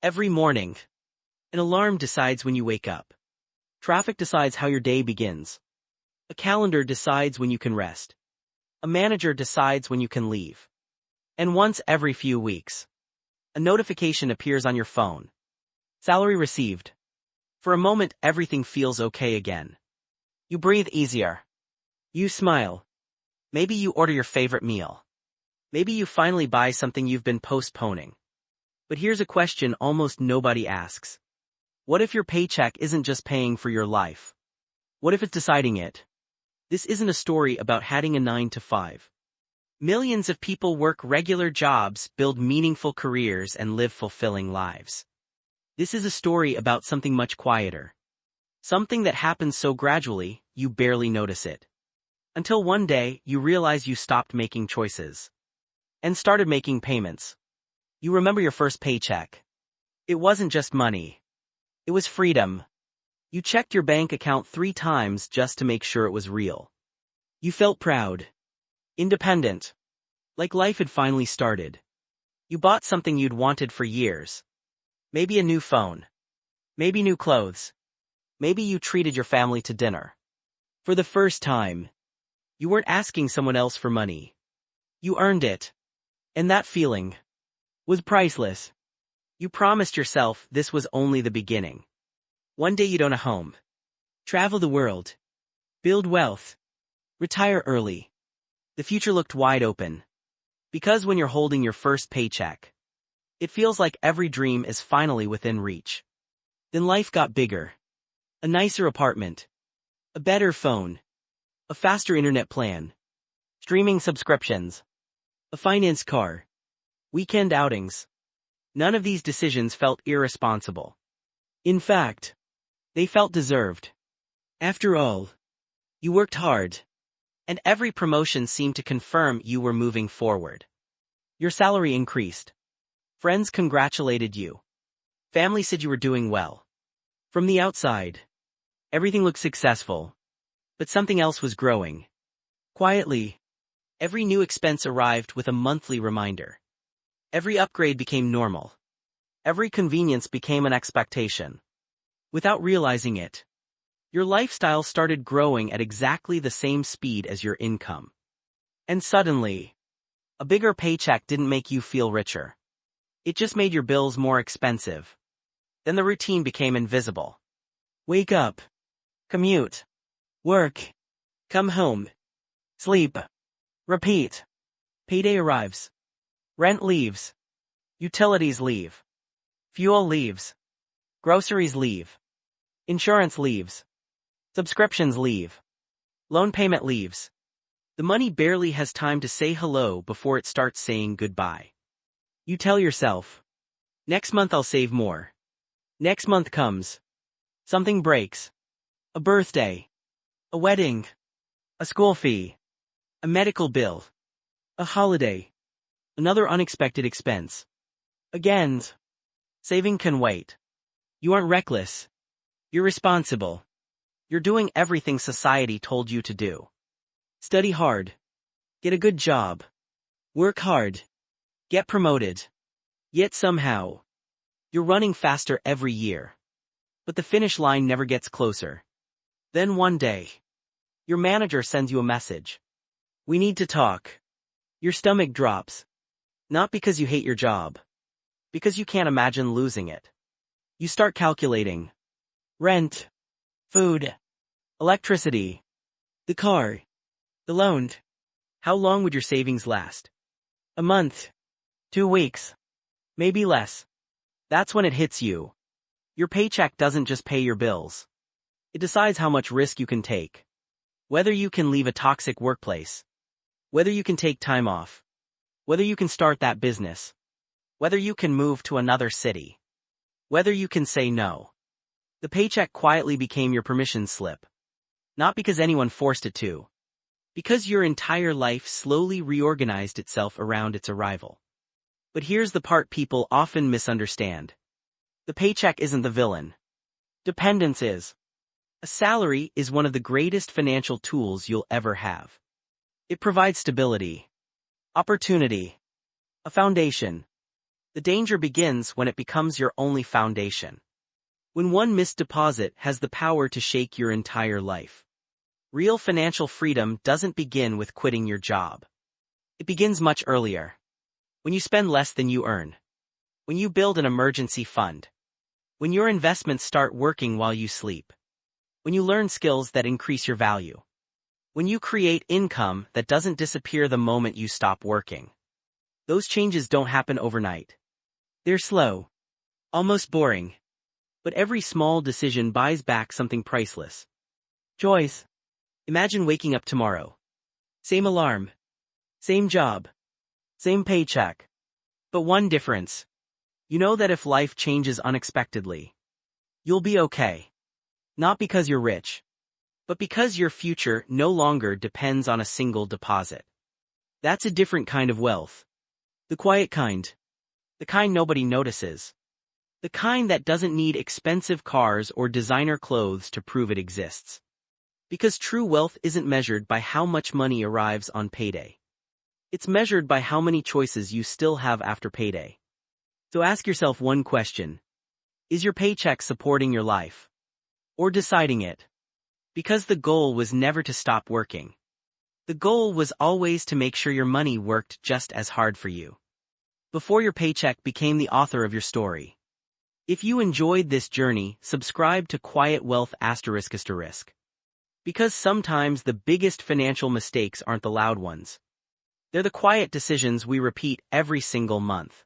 Every morning, an alarm decides when you wake up. Traffic decides how your day begins. A calendar decides when you can rest. A manager decides when you can leave. And once every few weeks, a notification appears on your phone. Salary received. For a moment, everything feels okay again. You breathe easier. You smile. Maybe you order your favorite meal. Maybe you finally buy something you've been postponing. But here's a question almost nobody asks. What if your paycheck isn't just paying for your life? What if it's deciding it? This isn't a story about having a 9 to 5. Millions of people work regular jobs, build meaningful careers, and live fulfilling lives. This is a story about something much quieter. Something that happens so gradually, you barely notice it. Until one day, you realize you stopped making choices. And started making payments. You remember your first paycheck. It wasn't just money. It was freedom. You checked your bank account 3 times just to make sure it was real. You felt proud. Independent. Like life had finally started. You bought something you'd wanted for years. Maybe a new phone. Maybe new clothes. Maybe you treated your family to dinner. For the first time, you weren't asking someone else for money. You earned it. And that feeling was priceless. You promised yourself this was only the beginning. One day you'd own a home. Travel the world. Build wealth. Retire early. The future looked wide open. Because when you're holding your first paycheck, it feels like every dream is finally within reach. Then life got bigger. A nicer apartment. A better phone. A faster internet plan. Streaming subscriptions. A financed car. Weekend outings. None of these decisions felt irresponsible. In fact, they felt deserved. After all, you worked hard. And every promotion seemed to confirm you were moving forward. Your salary increased. Friends congratulated you. Family said you were doing well. From the outside, everything looked successful. But something else was growing. Quietly, every new expense arrived with a monthly reminder. Every upgrade became normal. Every convenience became an expectation. Without realizing it, your lifestyle started growing at exactly the same speed as your income. And suddenly, a bigger paycheck didn't make you feel richer. It just made your bills more expensive. Then the routine became invisible. Wake up. Commute. Work. Come home. Sleep. Repeat. Payday arrives. Rent leaves. Utilities leave. Fuel leaves. Groceries leave. Insurance leaves. Subscriptions leave. Loan payment leaves. The money barely has time to say hello before it starts saying goodbye. You tell yourself, next month I'll save more. Next month comes. Something breaks. A birthday. A wedding. A school fee. A medical bill. A holiday. Another unexpected expense. Again. Saving can wait. You aren't reckless. You're responsible. You're doing everything society told you to do. Study hard. Get a good job. Work hard. Get promoted. Yet somehow, you're running faster every year. But the finish line never gets closer. Then one day, your manager sends you a message. We need to talk. Your stomach drops. Not because you hate your job. Because you can't imagine losing it. You start calculating. Rent. Food. Electricity. The car. The loan. How long would your savings last? A month. 2 weeks. Maybe less. That's when it hits you. Your paycheck doesn't just pay your bills. It decides how much risk you can take. Whether you can leave a toxic workplace. Whether you can take time off. Whether you can start that business. Whether you can move to another city. Whether you can say no. The paycheck quietly became your permission slip. Not because anyone forced it to. Because your entire life slowly reorganized itself around its arrival. But here's the part people often misunderstand. The paycheck isn't the villain. Dependence is. A salary is one of the greatest financial tools you'll ever have. It provides stability. Opportunity. A foundation. The danger begins when it becomes your only foundation. When one missed deposit has the power to shake your entire life. Real financial freedom doesn't begin with quitting your job. It begins much earlier. When you spend less than you earn. When you build an emergency fund. When your investments start working while you sleep. When you learn skills that increase your value. When you create income that doesn't disappear the moment you stop working. Those changes don't happen overnight. They're slow. Almost boring. But every small decision buys back something priceless. Joyce. Imagine waking up tomorrow. Same alarm. Same job. Same paycheck. But one difference. You know that if life changes unexpectedly, you'll be okay. Not because you're rich, but because your future no longer depends on a single deposit. That's a different kind of wealth. The quiet kind. The kind nobody notices. The kind that doesn't need expensive cars or designer clothes to prove it exists. Because true wealth isn't measured by how much money arrives on payday. It's measured by how many choices you still have after payday. So ask yourself one question. Is your paycheck supporting your life? Or deciding it? Because the goal was never to stop working. The goal was always to make sure your money worked just as hard for you. Before your paycheck became the author of your story. If you enjoyed this journey, subscribe to Quiet Wealth ***. Because sometimes the biggest financial mistakes aren't the loud ones. They're the quiet decisions we repeat every single month.